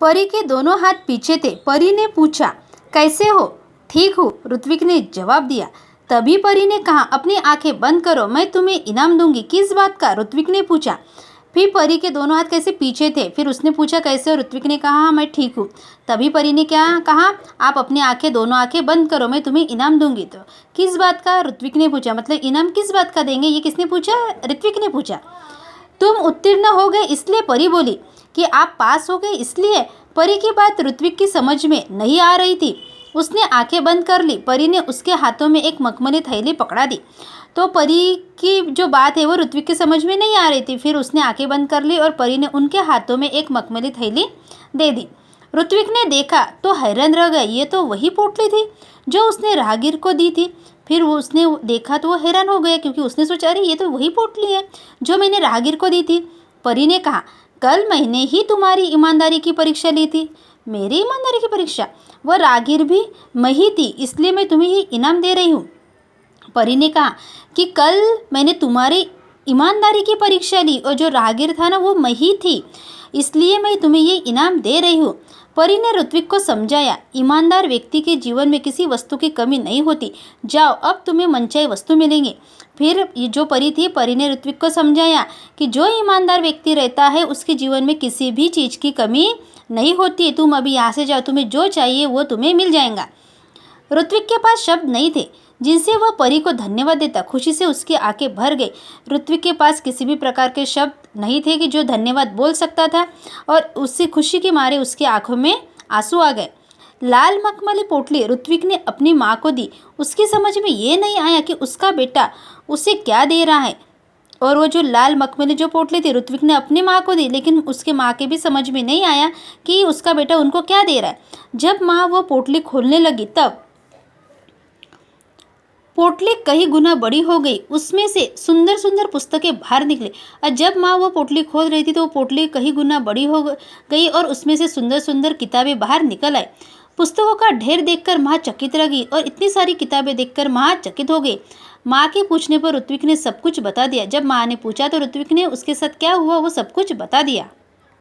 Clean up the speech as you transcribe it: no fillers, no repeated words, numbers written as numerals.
परी के दोनों हाथ पीछे थे। परी ने पूछा, कैसे हो? ठीक हूँ, ऋत्विक ने जवाब दिया। तभी परी ने कहा, अपनी आंखें बंद करो, मैं तुम्हें इनाम दूंगी। किस बात का? ऋत्विक ने पूछा। फिर परी के दोनों हाथ कैसे पीछे थे। फिर उसने पूछा, कैसे हो? ऋत्विक ने कहा, हाँ मैं ठीक हूँ। तभी परी ने क्या कहा, आप अपनी दोनों आंखें बंद करो, मैं तुम्हें इनाम दूंगी। तो किस बात का? ऋत्विक ने पूछा। मतलब इनाम किस बात का देंगे, ये किसने पूछा? ऋत्विक ने पूछा। तुम उत्तीर्ण हो गए इसलिए। परी बोली कि आप पास हो गए इसलिए। परी की बात ऋत्विक की समझ में नहीं आ रही थी। उसने आंखें बंद कर ली। परी ने उसके हाथों में एक मखमली थैली पकड़ा दी। तो परी की जो बात है वो ऋत्विक की समझ में नहीं आ रही थी। फिर उसने आंखें बंद कर ली और परी ने उनके हाथों में एक मखमली थैली दे दी। ऋत्विक ने देखा तो हैरान रह गया। ये तो वही पोटली थी जो उसने राहगीर को दी थी। फिर वो उसने देखा तो वो हैरान हो गया, क्योंकि उसने सोचा, अरे ये तो वही पोटली है जो मैंने राहगीर को दी थी। परी ने कहा, कल मैंने ही तुम्हारी ईमानदारी की परीक्षा ली थी। मेरी ईमानदारी की परीक्षा? वह राहगीर भी मैं ही थी, इसलिए मैं तुम्हें ये इनाम दे रही हूँ। परी ने कहा कि कल मैंने तुम्हारी ईमानदारी की परीक्षा ली और जो राहगीर था ना वो मैं ही थी, इसलिए मैं तुम्हें ये इनाम दे रही हूँ। परी ने ऋत्विक को समझाया, ईमानदार व्यक्ति के जीवन में किसी वस्तु की कमी नहीं होती। जाओ, अब तुम्हें मनचाही वस्तु मिलेंगी। फिर ये जो परी थी, परी ने ऋत्विक को समझाया कि जो ईमानदार व्यक्ति रहता है उसके जीवन में किसी भी चीज़ की कमी नहीं होती। तुम अभी यहाँ से जाओ, तुम्हें जो चाहिए वो तुम्हें मिल जाएगा। ऋत्विक के पास शब्द नहीं थे जिनसे वह परी को धन्यवाद देता। खुशी से उसकी आंखें भर गई। ऋत्विक के पास किसी भी प्रकार के शब्द नहीं थे कि जो धन्यवाद बोल सकता था, और उससे खुशी के मारे उसकी आंखों में आंसू आ गए। लाल मखमली पोटली ऋत्विक ने अपनी माँ को दी। उसकी समझ में ये नहीं आया कि उसका बेटा उसे क्या दे रहा है। और वो जो लाल मखमली जो पोटली थी ऋत्विक ने अपनी माँ को दी, लेकिन उसके माँ के भी समझ में नहीं आया कि उसका बेटा उनको क्या दे रहा है। जब माँ वो पोटली खोलने लगी तब पोटली कई गुना बड़ी हो गई। उसमें से सुंदर सुंदर पुस्तकें बाहर निकली। और जब माँ वो पोटली खोल रही थी तो वो पोटली कई गुना बड़ी हो गई और उसमें से सुंदर सुंदर किताबें बाहर निकल आई। पुस्तकों का ढेर देखकर माँ चकित रह गई और इतनी सारी किताबें देखकर माँ चकित हो गई। माँ के पूछने पर ऋत्विक ने सब कुछ बता दिया। जब माँ ने पूछा तो ऋत्विक ने उसके साथ क्या हुआ वो सब कुछ बता दिया।